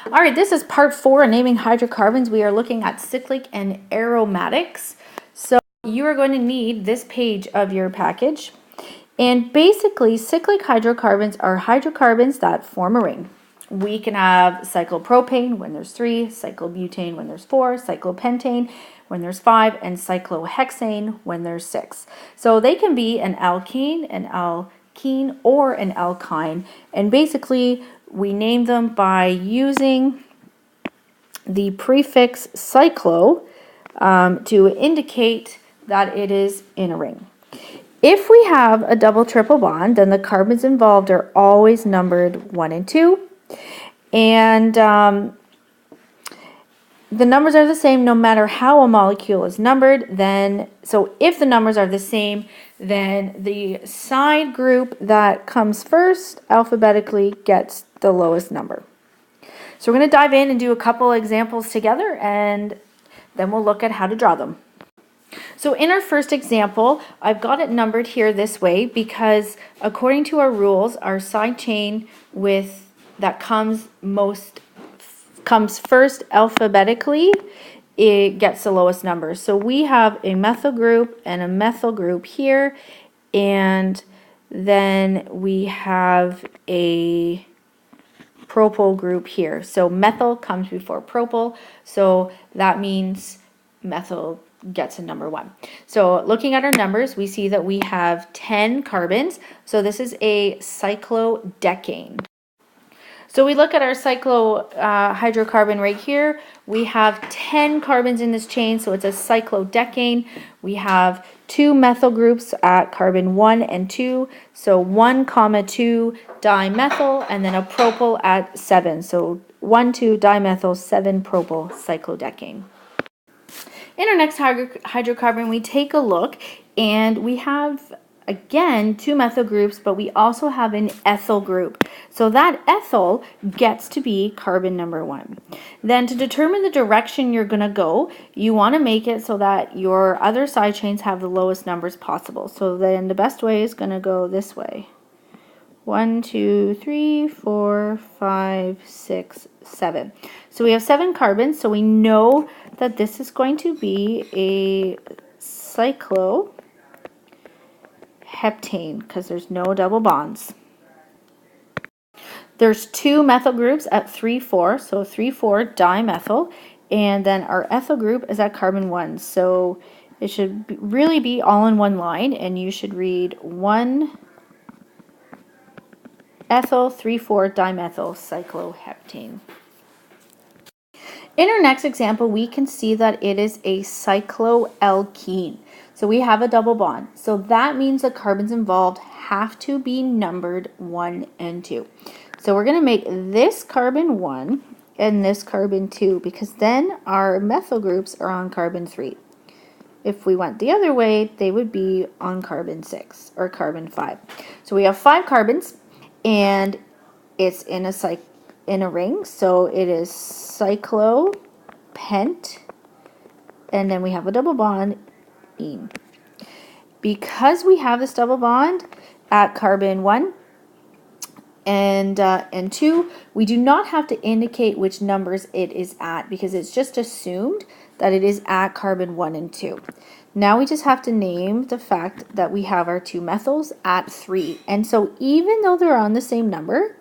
All right, this is part 4 in naming hydrocarbons. We are looking at cyclic and aromatics. So you are going to need this page of your package. And basically, cyclic hydrocarbons are hydrocarbons that form a ring. We can have cyclopropane when there's 3, cyclobutane when there's 4, cyclopentane when there's 5, and cyclohexane when there's 6. So they can be an alkene, or an alkyne. And basically, we name them by using the prefix cyclo to indicate that it is in a ring. If we have a double triple bond, then the carbons involved are always numbered 1 and 2. And the numbers are the same no matter how a molecule is numbered. So if the numbers are the same, then the side group that comes first alphabetically gets the lowest number. So we're going to dive in and do a couple examples together, and then we'll look at how to draw them. So in our first example, I've got it numbered here this way because according to our rules, our side chain that comes first alphabetically, it gets the lowest number. So we have a methyl group and a methyl group here, and then we have a propyl group here. So methyl comes before propyl, so that means methyl gets a number 1. So looking at our numbers, we see that we have 10 carbons. So this is a cyclodecane. So we look at our hydrocarbon right here. We have 10 carbons in this chain, so it's a cyclodecane. We have 2 methyl groups at carbon 1 and 2, so 1, 2 dimethyl, and then a propyl at 7. So 1, 2 dimethyl, 7 propyl cyclodecane. In our next hydrocarbon, we take a look, and we have again 2 methyl groups, but we also have an ethyl group. So that ethyl gets to be carbon number 1. Then to determine the direction you're going to go, you want to make it so that your other side chains have the lowest numbers possible. So then the best way is going to go this way. 1, 2, 3, 4, 5, 6, 7. So we have 7 carbons, so we know that this is going to be a cycloheptane because there's no double bonds. There's 2 methyl groups at 3, 4, so 3, 4 dimethyl, and then our ethyl group is at carbon 1. So it should really be all in one line, and you should read 1 ethyl 3, 4 dimethyl cycloheptane. In our next example, we can see that it is a cycloalkene. So we have a double bond. So that means the carbons involved have to be numbered 1 and 2. So we're going to make this carbon 1 and this carbon 2 because then our methyl groups are on carbon 3. If we went the other way, they would be on carbon 6 or carbon 5. So we have 5 carbons, and it's in a ring, so it is cyclopent, and then we have a double bond, ene. Because we have this double bond at carbon 1 and 2, we do not have to indicate which numbers it is at because it's just assumed that it is at carbon 1 and 2. Now we just have to name the fact that we have our 2 methyls at 3. And so even though they're on the same number,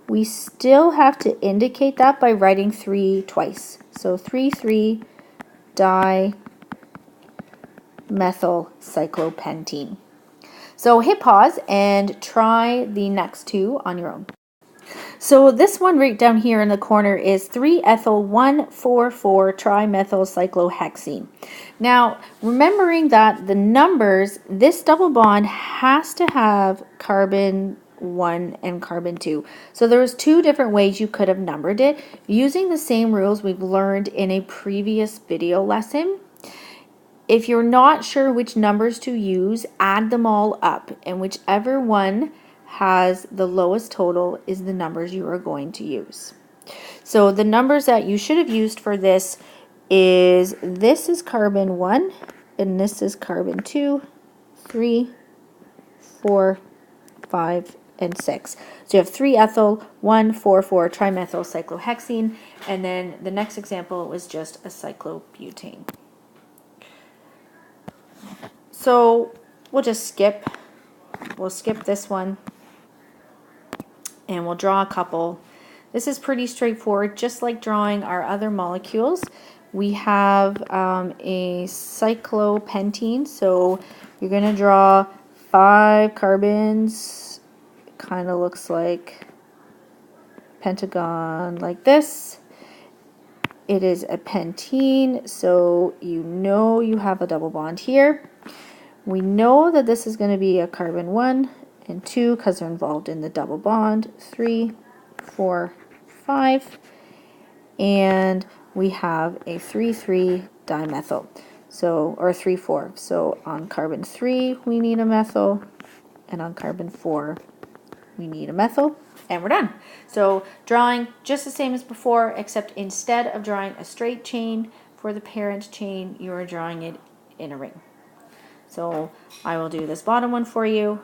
we still have to indicate that by writing 3 twice. So 3, 3 dimethyl cyclopentene. So hit pause and try the next 2 on your own. So this one right down here in the corner is 3-ethyl 1,4,4-trimethyl cyclohexene. Now, remembering that the numbers, this double bond has to have carbon 1 and carbon 2. So there's 2 different ways you could have numbered it using the same rules we've learned in a previous video lesson. If you're not sure which numbers to use, add them all up, and whichever one has the lowest total is the numbers you are going to use. So the numbers that you should have used for this is carbon 1, and this is carbon 2, 3, 4, 5, and 6. So you have 3-ethyl, 1,4,4-trimethyl cyclohexene, and then the next example was just a cyclobutane. So we'll skip this one, and we'll draw a couple. This is pretty straightforward, just like drawing our other molecules. We have a cyclopentene, so you're going to draw 5 carbons. It kind of looks like pentagon like this. It is a pentene, so you know you have a double bond here. We know that this is going to be a carbon 1 and 2 because they're involved in the double bond. 3, 4, 5, and we have a 3,3 dimethyl, so, or 3,4. So on carbon 3 we need a methyl, and on carbon 4 we need a methyl, and we're done. So drawing just the same as before, except instead of drawing a straight chain for the parent chain, you are drawing it in a ring. So I will do this bottom one for you,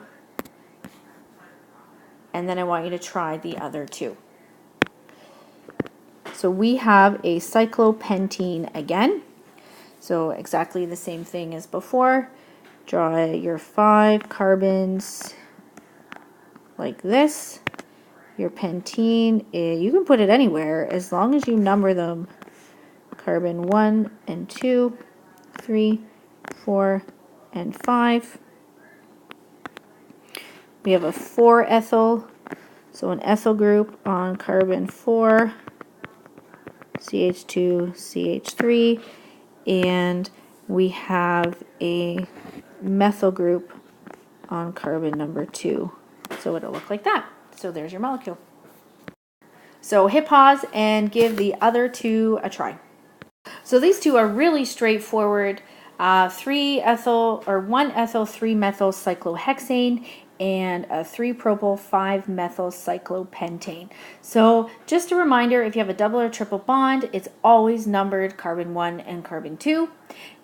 and then I want you to try the other two. So we have a cyclopentene again. So exactly the same thing as before. Draw your 5 carbons like this. Your pentene, you can put it anywhere as long as you number them. Carbon 1 and 2, 3, 4, and 5. We have a 4-ethyl, so an ethyl group on carbon 4, CH2, CH3, and we have a methyl group on carbon number 2. So it'll look like that. So there's your molecule. So hit pause and give the other two a try. So these two are really straightforward. 3-ethyl or 1-ethyl 3-methyl cyclohexane and a 3-propyl 5-methyl cyclopentane. So just a reminder, if you have a double or triple bond, it's always numbered carbon 1 and carbon 2.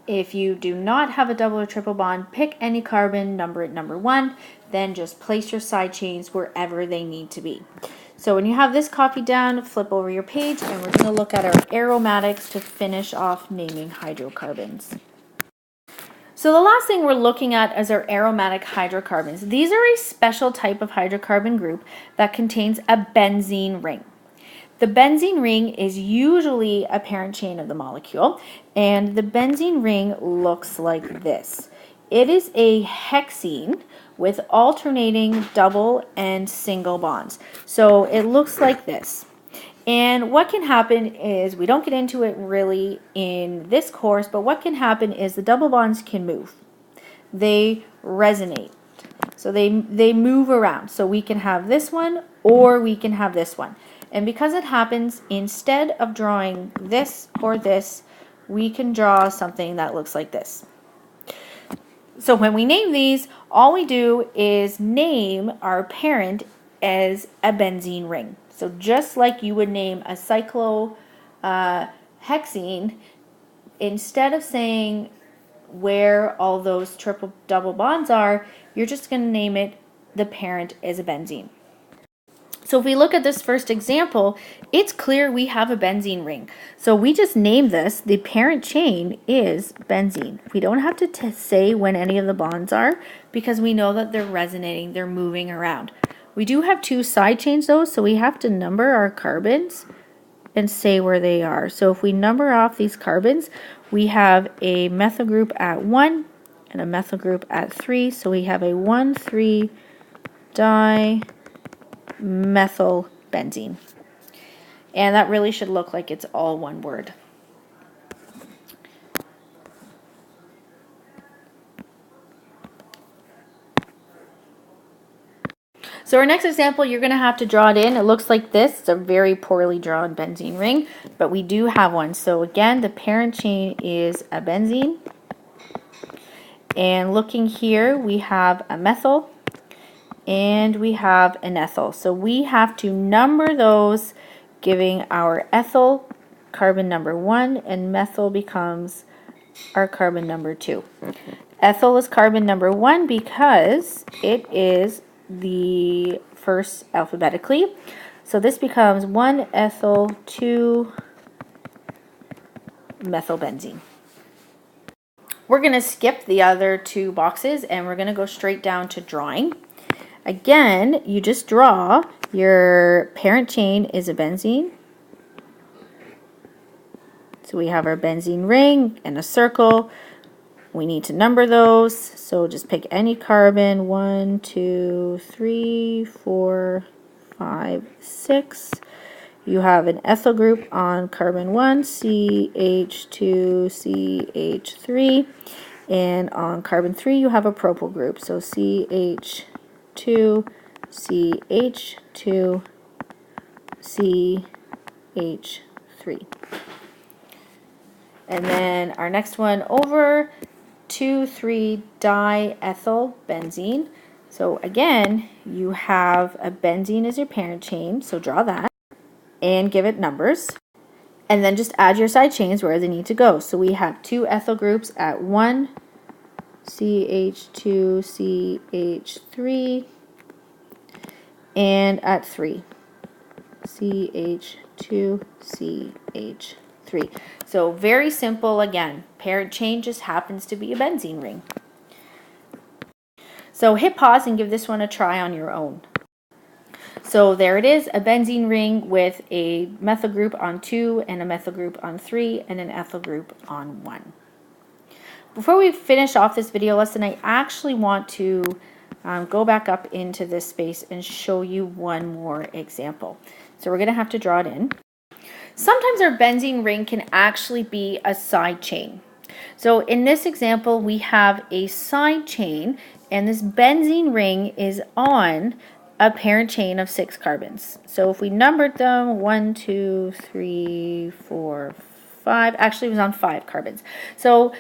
If you do not have a double or triple bond, pick any carbon, number it number 1, then just place your side chains wherever they need to be. So when you have this copied down, flip over your page, and we're going to look at our aromatics to finish off naming hydrocarbons. So the last thing we're looking at is our aromatic hydrocarbons. These are a special type of hydrocarbon group that contains a benzene ring. The benzene ring is usually a parent chain of the molecule, and the benzene ring looks like this. It is a hexene with alternating double and single bonds. So it looks like this. And what can happen is, we don't get into it really in this course, but what can happen is the double bonds can move. They resonate. So they move around. So we can have this one or we can have this one. And because it happens, instead of drawing this or this, we can draw something that looks like this. So when we name these, all we do is name our parent as a benzene ring. So just like you would name a cyclohexene, instead of saying where all those triple double bonds are, you're just going to name it the parent as a benzene. So if we look at this first example, it's clear we have a benzene ring. So we just name this, the parent chain is benzene. We don't have to say when any of the bonds are, because we know that they're resonating, they're moving around. We do have 2 side chains though, so we have to number our carbons and say where they are. So if we number off these carbons, we have a methyl group at 1 and a methyl group at 3. So we have a 1,3 dimethyl benzene. And that really should look like it's all one word. So our next example, you're going to have to draw it in. It looks like this. It's a very poorly drawn benzene ring, but we do have one. So again, the parent chain is a benzene. And looking here, we have a methyl and we have an ethyl. So we have to number those, giving our ethyl carbon number 1, and methyl becomes our carbon number 2. Ethyl is carbon number 1 because it is the first alphabetically. So this becomes 1-ethyl 2-methylbenzene. We're going to skip the other two boxes and we're going to go straight down to drawing. Again, you just draw your parent chain is a benzene. So we have our benzene ring and a circle. We need to number those. So just pick any carbon, 1, 2, 3, 4, 5, 6. You have an ethyl group on carbon 1, CH2, CH3. And on carbon 3, you have a propyl group. So CH2, CH2, CH3. And then our next one over, 2,3-diethyl benzene. So again, you have a benzene as your parent chain, so draw that and give it numbers. And then just add your side chains where they need to go. So we have 2 ethyl groups at 1, CH2, CH3, and at 3, CH2, CH3. So very simple again. Parent chain just happens to be a benzene ring. So hit pause and give this one a try on your own. So there it is, a benzene ring with a methyl group on 2 and a methyl group on 3 and an ethyl group on 1. Before we finish off this video lesson, I actually want to go back up into this space and show you one more example. So we're going to have to draw it in. Sometimes our benzene ring can actually be a side chain. So in this example, we have a side chain, and this benzene ring is on a parent chain of 6 carbons. So if we numbered them, 1, 2, 3, 4, 5, actually it was on 5 carbons. So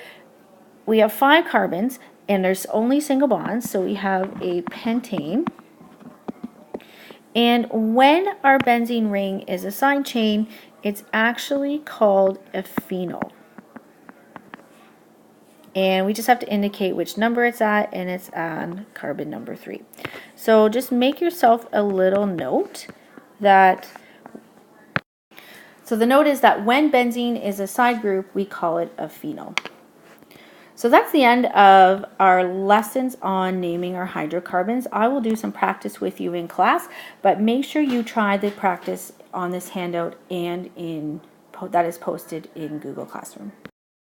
we have 5 carbons, and there's only single bonds, so we have a pentane. And when our benzene ring is a side chain, it's actually called a phenol. And we just have to indicate which number it's at, and it's on carbon number 3. So just make yourself a little note that, so the note is that when benzene is a side group, we call it a phenol. So that's the end of our lessons on naming our hydrocarbons. I will do some practice with you in class, but make sure you try the practice on this handout and that is posted in Google Classroom.